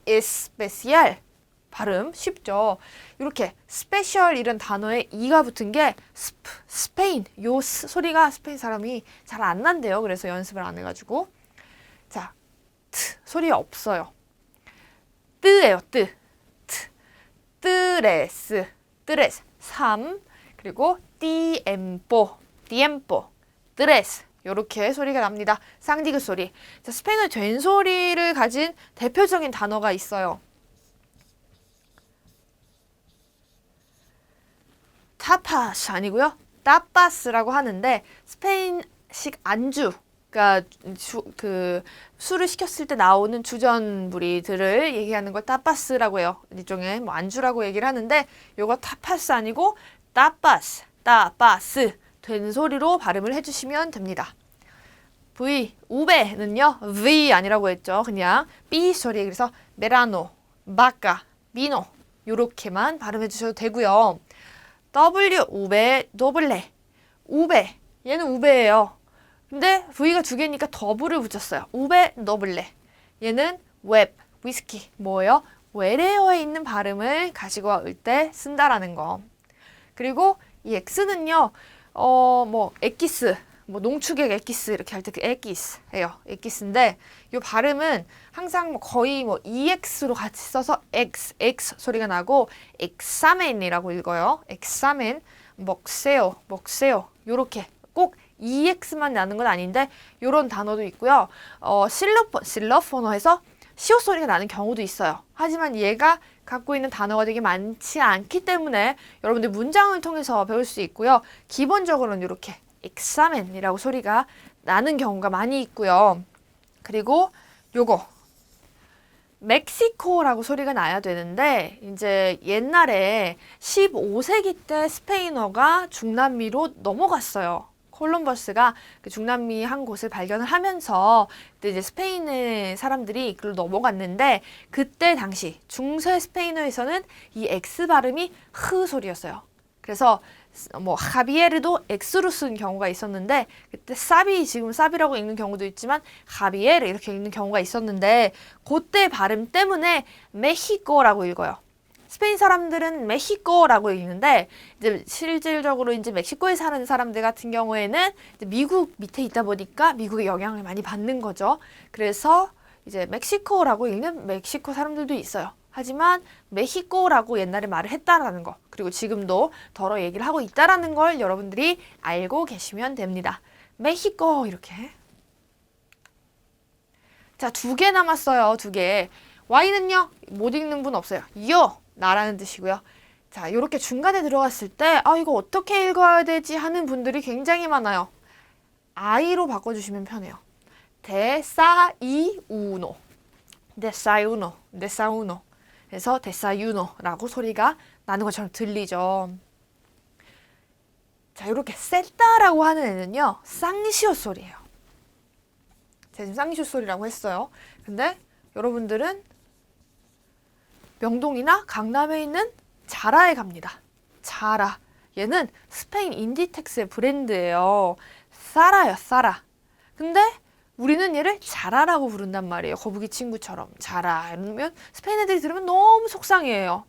발음 쉽죠. 이렇게 스페셜 이런 단어에 이가 붙은 게 스페인 요 소리가 스페인 사람이 잘 안 난대요. 그래서 연습을 안 해가지고 자, 소리 없어요. 뜨예요. 뜨레스 3 그리고 tiempo tres 요렇게 소리가 납니다. 쌍디귿 소리. 자, 스페인어 된 소리를 가진 대표적인 단어가 있어요. 타파스 아니고요. 따파스라고 하는데 스페인식 안주 그러니까 그 술을 시켰을 때 나오는 주전부리들을 얘기하는 걸 타파스라고 해요. 일종의 뭐 안주라고 얘기를 하는데 요거 타파스 아니고 따파스 된 소리로 발음을 해주시면 됩니다. 우베는요. V 아니라고 했죠. 그냥 B 소리. 그래서 메라노, 바카, 비노 요렇게만 발음해 주셔도 되고요. W, 우베, 노블레. 우베, 얘는 우베예요. 근데 V가 두 개니까 더블을 붙였어요. 우베, 노블레. 얘는 웹, 위스키. 뭐예요? 외래어에 있는 발음을 가지고 올 때 쓴다라는 거. 그리고 이 X는요. 뭐 엑기스, 뭐 농축액 엑기스 이렇게 할 때 그 엑기스예요. 엑기스인데 이 발음은 항상 뭐 거의 뭐 EX로 같이 써서 X 소리가 나고 엑사멘이라고 읽어요. 엑사멘, 먹세요. 요렇게 꼭 EX만 나는 건 아닌데 요런 단어도 있고요. 실로폰어에서 시옷 소리가 나는 경우도 있어요. 하지만 얘가 갖고 있는 단어가 되게 많지 않기 때문에 여러분들 문장을 통해서 배울 수 있고요. 기본적으로는 이렇게 examen이라고 소리가 나는 경우가 많이 있고요. 그리고 요거 멕시코라고 소리가 나야 되는데 이제 옛날에 15세기 때 스페인어가 중남미로 넘어갔어요. 콜럼버스가 그 중남미 한 곳을 발견을 하면서 그때 이제 스페인의 사람들이 그걸로 넘어갔는데 그때 당시 중세 스페인어에서는 이 X 발음이 흐 소리였어요. 그래서 뭐 하비에르도 X로 쓴 경우가 있었는데 그때 지금 사비라고 읽는 경우도 있지만 하비에르 이렇게 읽는 경우가 있었는데 그때 발음 때문에 메히코라고 읽어요. 스페인 사람들은 멕시코라고 읽는데 이제 실질적으로 이제 멕시코에 사는 사람들 같은 경우에는 이제 미국 밑에 있다 보니까 미국의 영향을 많이 받는 거죠. 그래서 이제 멕시코라고 읽는 멕시코 사람들도 있어요. 하지만 메히코라고 옛날에 말을 했다라는 거 그리고 지금도 더러 얘기를 하고 있다라는 걸 여러분들이 알고 계시면 됩니다. 메히코 이렇게. 자, 2개 남았어요. 2개. Y는요. 못 읽는 분 없어요. 요 나라는 뜻이고요. 자, 요렇게 중간에 들어갔을 때 이거 어떻게 읽어야 되지 하는 분들이 굉장히 많아요. I로 바꿔주시면 편해요. 데사이우노 그래서 데사유노라고 소리가 나는 것처럼 들리죠. 자, 요렇게 셋다라고 하는 애는요. 쌍시옷 소리예요. 제가 지금 쌍시옷 소리라고 했어요. 근데 여러분들은 명동이나 강남에 있는 자라에 갑니다. 자라. 얘는 스페인 인디텍스의 브랜드예요. 사라요, 사라. 근데 우리는 얘를 자라라고 부른단 말이에요. 거북이 친구처럼. 자라. 이러면 스페인 애들이 들으면 너무 속상해요.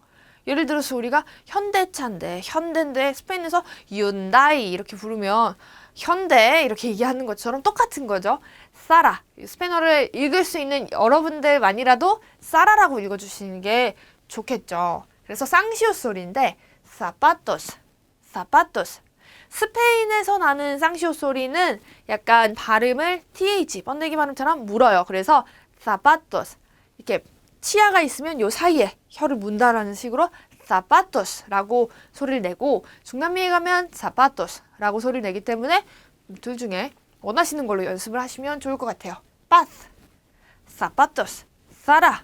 예를 들어서 우리가 현대차인데, 현대인데 스페인에서 윤다이 이렇게 부르면 현대 이렇게 얘기하는 것처럼 똑같은 거죠. 사라. 스페인어를 읽을 수 있는 여러분들만이라도 사라라고 읽어주시는 게 좋겠죠. 그래서 쌍시옷 소리인데 zapatos, zapatos. 스페인에서 나는 쌍시옷 소리는 약간 발음을 th, 번데기 발음처럼 물어요. 그래서 zapatos. 이렇게 치아가 있으면 요 사이에 혀를 문다라는 식으로 zapatos라고 소리를 내고 중남미에 가면 zapatos라고 소리를 내기 때문에 둘 중에 원하시는 걸로 연습을 하시면 좋을 것 같아요. paz, zapatos, sara.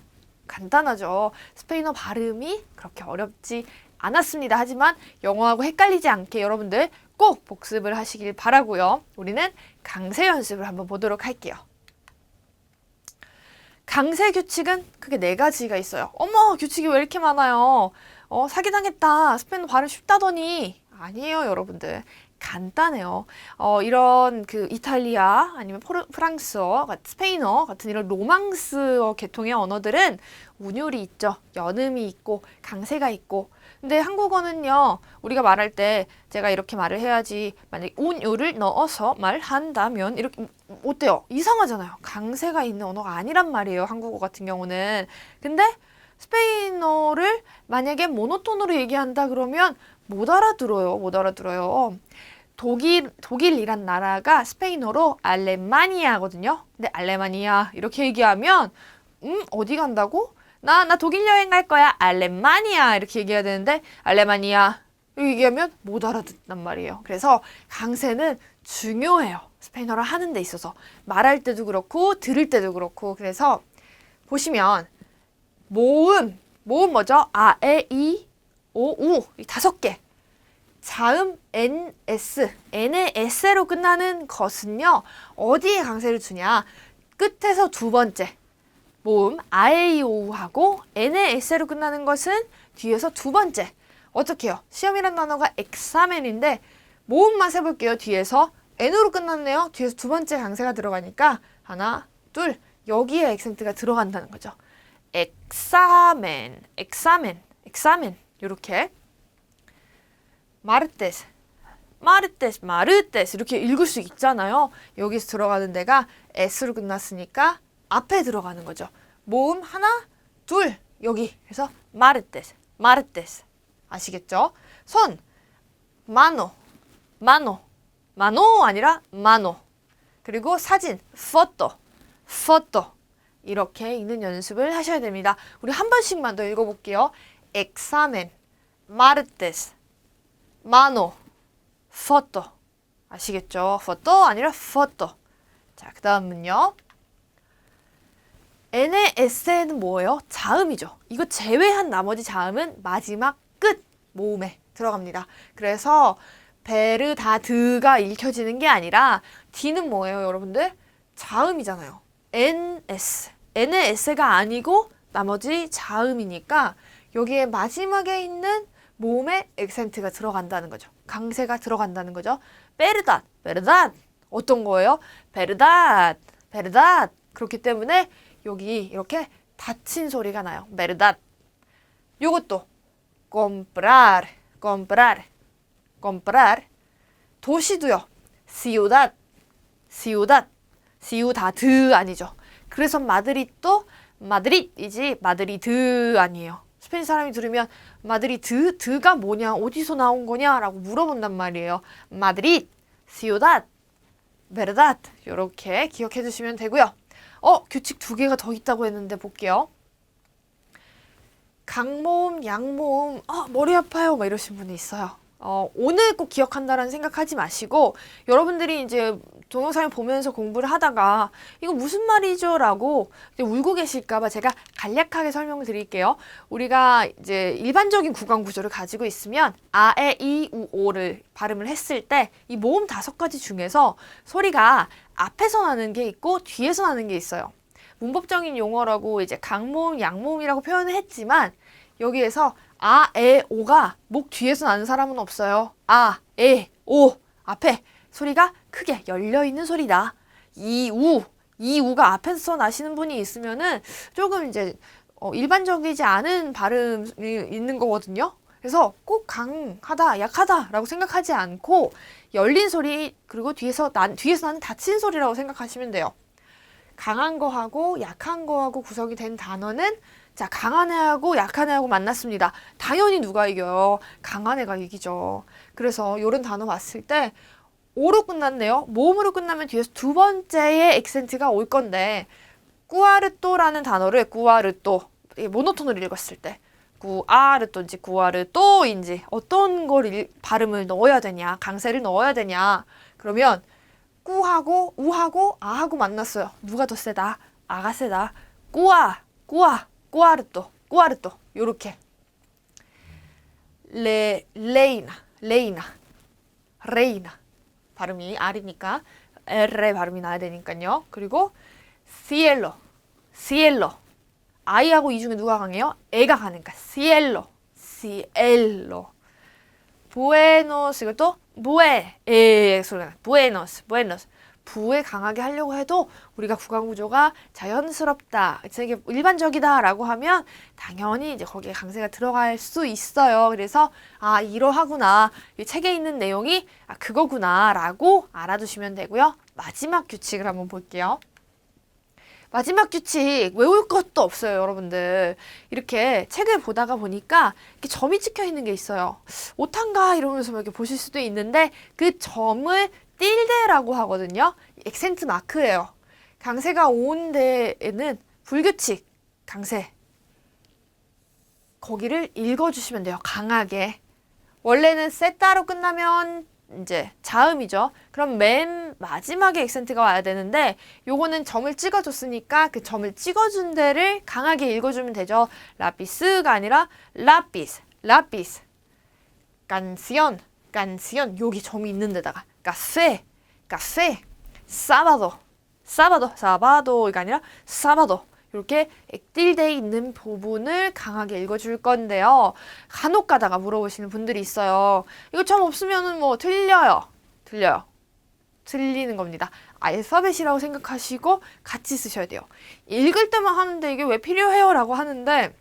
간단하죠. 스페인어 발음이 그렇게 어렵지 않았습니다. 하지만 영어하고 헷갈리지 않게 여러분들 꼭 복습을 하시길 바라고요. 우리는 강세 연습을 한번 보도록 할게요. 강세 규칙은 크게 4가지가 있어요. 어머, 규칙이 왜 이렇게 많아요? 사기당했다. 스페인어 발음 쉽다더니. 아니에요, 여러분들. 간단해요. 이런 그 이탈리아 아니면 프랑스어, 스페인어 같은 이런 로망스어 계통의 언어들은 운율이 있죠. 연음이 있고 강세가 있고. 근데 한국어는요, 우리가 말할 때 제가 이렇게 말을 해야지 만약에 운율을 넣어서 말한다면 이렇게 어때요? 이상하잖아요. 강세가 있는 언어가 아니란 말이에요. 한국어 같은 경우는. 근데 스페인어를 만약에 모노톤으로 얘기한다 그러면 못 알아들어요. 못 알아들어요. 독일이란 나라가 스페인어로 알레마니아거든요. 근데 알레마니아 이렇게 얘기하면 어디 간다고? 나 독일 여행 갈 거야. 알레마니아 이렇게 얘기해야 되는데 알레마니아 이렇게 얘기하면 못 알아듣단 말이에요. 그래서 강세는 중요해요. 스페인어를 하는 데 있어서 말할 때도 그렇고 들을 때도 그렇고. 그래서 보시면 모음 뭐죠? 아, 에, 이, 오, 우 이 5개. 자음 ns, n의 s로 끝나는 것은요. 어디에 강세를 주냐? 끝에서 2번째. 모음 아에이오우하고 n의 s로 끝나는 것은 뒤에서 2번째. 어떻게 해요? 시험이란 단어가 examen인데 모음만 세볼게요. 뒤에서 n으로 끝났네요. 뒤에서 2번째 강세가 들어가니까 하나, 둘 여기에 액센트가 들어간다는 거죠. examen, examen, examen 이렇게 마르테스, 마르테스, 마르테스 이렇게 읽을 수 있잖아요. 여기서 들어가는 데가 s로 끝났으니까 앞에 들어가는 거죠. 모음 하나, 둘 여기 그래서 마르테스, 마르테스 아시겠죠? 손 마노, 마노, 마노 아니라 마노. 그리고 사진 포토, 포토 이렇게 읽는 연습을 하셔야 됩니다. 우리 한 번씩만 더 읽어볼게요. examen, martes, mano, foto. 아시겠죠? foto 아니라 foto. 자, 그 다음은요. n의 s는 뭐예요? 자음이죠. 이거 제외한 나머지 자음은 마지막 끝 모음에 들어갑니다. 그래서 베르다드가 읽혀지는 게 아니라 D는 뭐예요, 여러분들? 자음이잖아요. ns. n의 s가 아니고 나머지 자음이니까 여기에 마지막에 있는 모음에 액센트가 들어간다는 거죠. 강세가 들어간다는 거죠. 베르닷, 베르닷. 어떤 거예요? 베르닷, 베르닷. 그렇기 때문에 여기 이렇게 닫힌 소리가 나요. 베르닷. 요것도 comprar, comprar, comprar. 도시도요. ciudad, ciudad, ciudad 아니죠. 그래서 마드리드도 마드리드이지 마드리드 아니에요. 스페인 사람이 들으면 마드리드, 드가 뭐냐, 어디서 나온 거냐 라고 물어본단 말이에요. 마드리드, ciudad, verdad 이렇게 기억해 주시면 되고요. 규칙 2개가 더 있다고 했는데 볼게요. 강모음, 양모음, 머리 아파요 막 이러신 분이 있어요. 오늘 꼭 기억한다라는 생각하지 마시고 여러분들이 이제 동영상을 보면서 공부를 하다가 이거 무슨 말이죠? 라고 울고 계실까봐 제가 간략하게 설명을 드릴게요. 우리가 이제 일반적인 구강 구조를 가지고 있으면 아, 에, 이, 우, 오를 발음을 했을 때 이 모음 5가지 중에서 소리가 앞에서 나는 게 있고 뒤에서 나는 게 있어요. 문법적인 용어라고 이제 강모음, 양모음이라고 표현을 했지만 여기에서 아, 에, 오가 목 뒤에서 나는 사람은 없어요. 아, 에, 오 앞에 소리가 크게 열려있는 소리다. 이 우가 앞에서 나시는 분이 있으면은 조금 이제 일반적이지 않은 발음이 있는 거거든요. 그래서 꼭 강하다, 약하다 라고 생각하지 않고 열린 소리 그리고 뒤에서 나는 닫힌 소리라고 생각하시면 돼요. 강한 거하고 약한 거하고 구성이 된 단어는 자, 강한 애하고 약한 애하고 만났습니다. 당연히 누가 이겨요? 강한 애가 이기죠. 그래서 이런 단어 봤을 때 오로 끝났네요. 모음으로 끝나면 뒤에서 두 번째의 액센트가 올 건데 꾸아르또라는 단어를 꾸아르또 모노톤으로 읽었을 때 꾸아르또인지 꾸아르또인지 어떤 걸 발음을 넣어야 되냐 강세를 넣어야 되냐 그러면 꾸하고 우하고 아하고 만났어요. 누가 더 세다? 아가 세다. 꾸아르또 요렇게 레이나 발음이 R이니까 R의 발음이 나야 되니까요. 그리고 cielo I하고 E 중에 누가 강해요? E가 강하니까 cielo buenos 이것도 소리가 나. buenos 부에 강하게 하려고 해도 우리가 구강구조가 자연스럽다, 되게 일반적이다 라고 하면 당연히 이제 거기에 강세가 들어갈 수 있어요. 그래서 아 이러하구나, 이 책에 있는 내용이 그거구나 라고 알아두시면 되고요. 마지막 규칙을 한번 볼게요. 마지막 규칙 외울 것도 없어요, 여러분들. 이렇게 책을 보다가 보니까 이렇게 점이 찍혀 있는 게 있어요. 오탄가 이러면서 이렇게 보실 수도 있는데 그 점을 틸데라고 하거든요. 액센트 마크예요. 강세가 온 데에는 불규칙 강세. 거기를 읽어주시면 돼요. 강하게. 원래는 세따로 끝나면 이제 자음이죠. 그럼 맨 마지막에 액센트가 와야 되는데 요거는 점을 찍어줬으니까 그 점을 찍어준 데를 강하게 읽어주면 되죠. 라피스가 아니라 라피스. 깐시온 여기 점이 있는 데다가 카페 사바도가 아니라 사바도 이렇게 딜돼 있는 부분을 강하게 읽어줄 건데요. 간혹 가다가 물어보시는 분들이 있어요. 이거 점 없으면은 뭐 틀려요. 틀리는 겁니다. 알파벳이라고 생각하시고 같이 쓰셔야 돼요. 읽을 때만 하는데 이게 왜 필요해요? 라고 하는데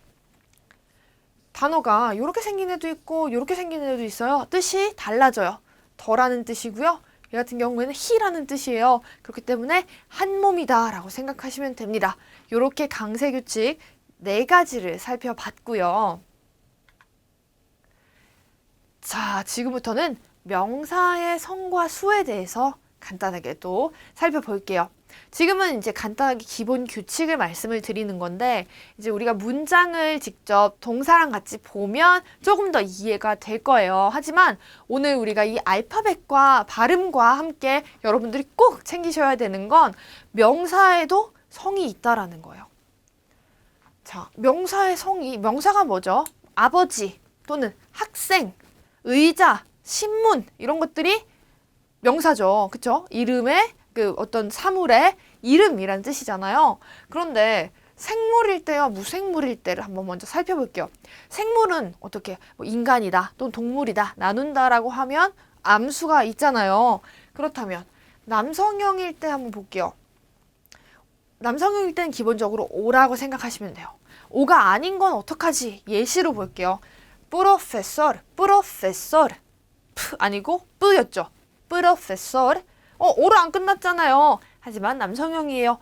단어가 이렇게 생긴 애도 있고 이렇게 생긴 애도 있어요. 뜻이 달라져요. 더라는 뜻이고요. 이 같은 경우에는 히라는 뜻이에요. 그렇기 때문에 한 몸이다 라고 생각하시면 됩니다. 이렇게 강세 규칙 4가지를 살펴봤고요. 자, 지금부터는 명사의 성과 수에 대해서 간단하게 또 살펴볼게요. 지금은 이제 간단하게 기본 규칙을 말씀을 드리는 건데 이제 우리가 문장을 직접 동사랑 같이 보면 조금 더 이해가 될 거예요. 하지만 오늘 우리가 이 알파벳과 발음과 함께 여러분들이 꼭 챙기셔야 되는 건 명사에도 성이 있다라는 거예요. 자, 명사의 성이, 명사가 뭐죠? 아버지 또는 학생, 의자, 신문 이런 것들이 명사죠. 그쵸? 이름의 그 어떤 사물의 이름이란 뜻이잖아요. 그런데 생물일 때와 무생물일 때를 한번 먼저 살펴볼게요. 생물은 어떻게 뭐 인간이다 또는 동물이다 나눈다라고 하면 암수가 있잖아요. 그렇다면 남성형일 때 한번 볼게요. 남성형일 때는 기본적으로 오라고 생각하시면 돼요. 오가 아닌 건 어떡하지? 예시로 볼게요. 프로페서 아니고 뿌였죠. 프로페서 오로 안 끝났잖아요. 하지만 남성형이에요.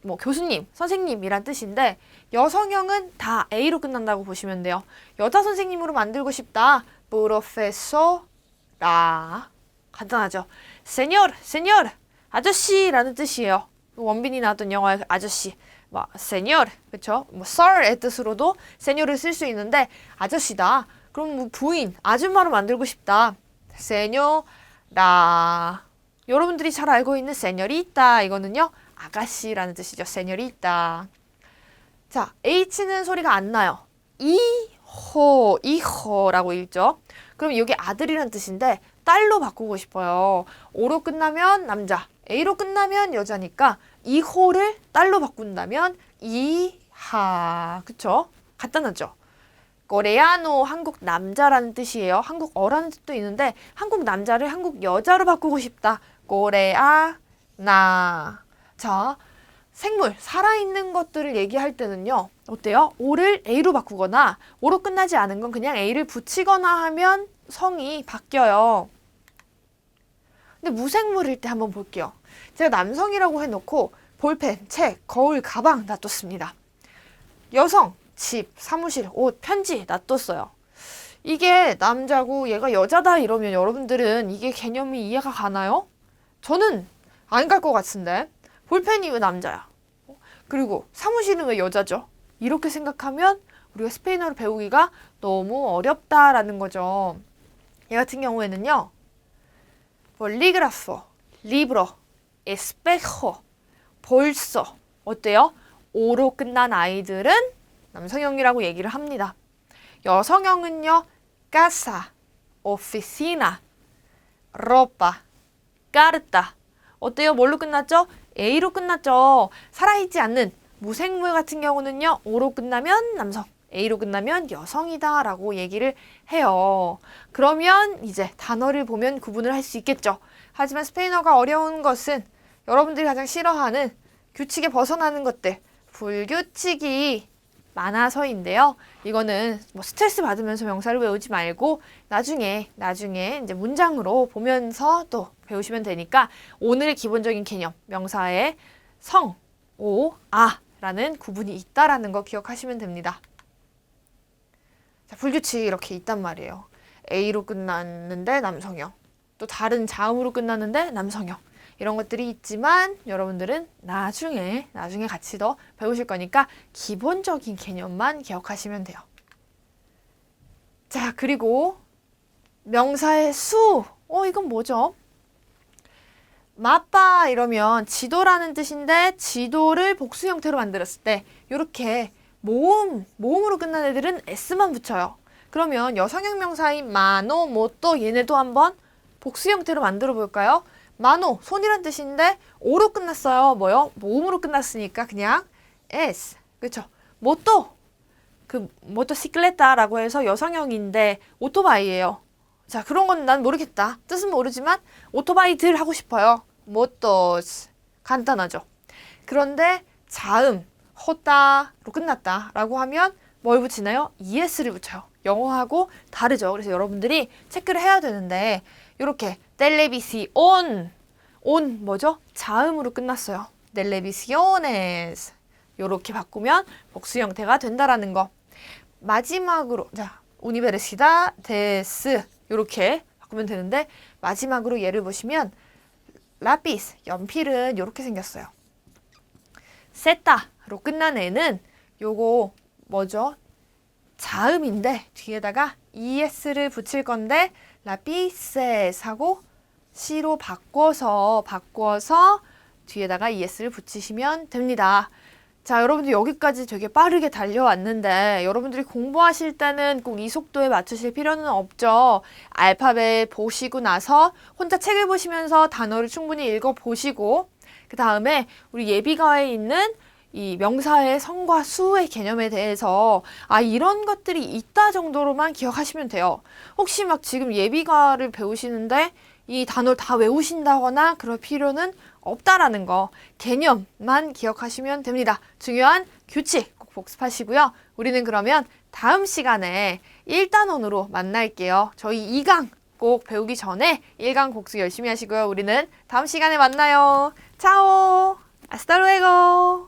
뭐 교수님, 선생님이란 뜻인데 여성형은 다 A로 끝난다고 보시면 돼요. 여자 선생님으로 만들고 싶다. 프로페서라. 간단하죠. 세뇨르, 아저씨라는 뜻이에요. 원빈이 나왔던 영화의 아저씨. 뭐 세뇨르, 그렇죠? 뭐 sir의 뜻으로도 세뇨를 쓸 수 있는데 아저씨다. 그럼 뭐 부인, 아줌마로 만들고 싶다. 세뇨라. 여러분들이 잘 알고 있는 세뇨리따 이거는요. 아가씨라는 뜻이죠. 세뇨리따. 자, H는 소리가 안 나요. 이호라고 읽죠. 그럼 여기 아들이라는 뜻인데 딸로 바꾸고 싶어요. O로 끝나면 남자, A로 끝나면 여자니까 이호를 딸로 바꾼다면 이하. 그쵸? 간단하죠? 코레아노 한국 남자라는 뜻이에요. 한국어라는 뜻도 있는데 한국 남자를 한국 여자로 바꾸고 싶다. 코레아나. 자, 생물, 살아있는 것들을 얘기할 때는요. 어때요? 오를 A로 바꾸거나 오로 끝나지 않은 건 그냥 A를 붙이거나 하면 성이 바뀌어요. 근데 무생물일 때 한번 볼게요. 제가 남성이라고 해놓고 볼펜, 책, 거울, 가방 놔뒀습니다. 여성, 집, 사무실, 옷, 편지 놔뒀어요. 이게 남자고 얘가 여자다 이러면 여러분들은 이게 개념이 이해가 가나요? 저는 안 갈 것 같은데. 볼펜이 왜 남자야? 그리고 사무실은 왜 여자죠? 이렇게 생각하면 우리가 스페인어를 배우기가 너무 어렵다라는 거죠. 얘 같은 경우에는요. 볼리그라포, 리브로, 에스페호, 볼서. 어때요? 오로 끝난 아이들은 남성형이라고 얘기를 합니다. 여성형은요. casa, oficina, ropa, carta. 어때요? 뭘로 끝났죠? A로 끝났죠. 살아있지 않는 무생물 같은 경우는요. O로 끝나면 남성, A로 끝나면 여성이다 라고 얘기를 해요. 그러면 이제 단어를 보면 구분을 할 수 있겠죠. 하지만 스페인어가 어려운 것은 여러분들이 가장 싫어하는 규칙에 벗어나는 것들, 불규칙이 많아서인데요. 이거는 뭐 스트레스 받으면서 명사를 외우지 말고 나중에 이제 문장으로 보면서 또 배우시면 되니까 오늘의 기본적인 개념, 명사의 성, 오, 아라는 구분이 있다라는 거 기억하시면 됩니다. 자, 불규칙이 이렇게 있단 말이에요. A로 끝났는데 남성형, 또 다른 자음으로 끝났는데 남성형. 이런 것들이 있지만 여러분들은 나중에 같이 더 배우실 거니까 기본적인 개념만 기억하시면 돼요. 자, 그리고 명사의 수. 이건 뭐죠? 마빠 이러면 지도라는 뜻인데 지도를 복수 형태로 만들었을 때 이렇게 모음으로 끝난 애들은 s만 붙여요. 그러면 여성형 명사인 마노, 모또 얘네도 한번 복수 형태로 만들어 볼까요? 마노, 손이란 뜻인데 오로 끝났어요. 뭐요? 모음으로 끝났으니까 그냥 s. 그렇죠? 모또, 모토시클레타라고 해서 여성형인데 오토바이예요. 자, 그런 건 난 모르겠다. 뜻은 모르지만 오토바이들 하고 싶어요. 모토스. 간단하죠? 그런데 자음, 호따로 끝났다 라고 하면 뭘 붙이나요? es를 붙여요. 영어하고 다르죠. 그래서 여러분들이 체크를 해야 되는데 이렇게 텔레비시온, 온 뭐죠? 자음으로 끝났어요. 텔레비시오네스. 이렇게 바꾸면 복수 형태가 된다라는 거. 마지막으로 자, 우니베르시다데스 이렇게 바꾸면 되는데 마지막으로 예를 보시면 라피스, 연필은 이렇게 생겼어요. 세타로 끝난 애는 요거 뭐죠? 자음인데 뒤에다가 es를 붙일 건데 라피세스하고 c로 바꿔서 뒤에다가 es를 붙이시면 됩니다. 자, 여러분들 여기까지 되게 빠르게 달려왔는데 여러분들이 공부하실 때는 꼭 이 속도에 맞추실 필요는 없죠. 알파벳 보시고 나서 혼자 책을 보시면서 단어를 충분히 읽어보시고 그 다음에 우리 예비가에 있는 이 명사의 성과 수의 개념에 대해서 이런 것들이 있다 정도로만 기억하시면 돼요. 혹시 막 지금 예비가를 배우시는데 이 단어를 다 외우신다거나 그럴 필요는 없다라는 거 개념만 기억하시면 됩니다. 중요한 규칙 꼭 복습하시고요. 우리는 그러면 다음 시간에 1단원으로 만날게요. 저희 2강 꼭 배우기 전에 1강 복습 열심히 하시고요. 우리는 다음 시간에 만나요. 차오! 아스타 루에고!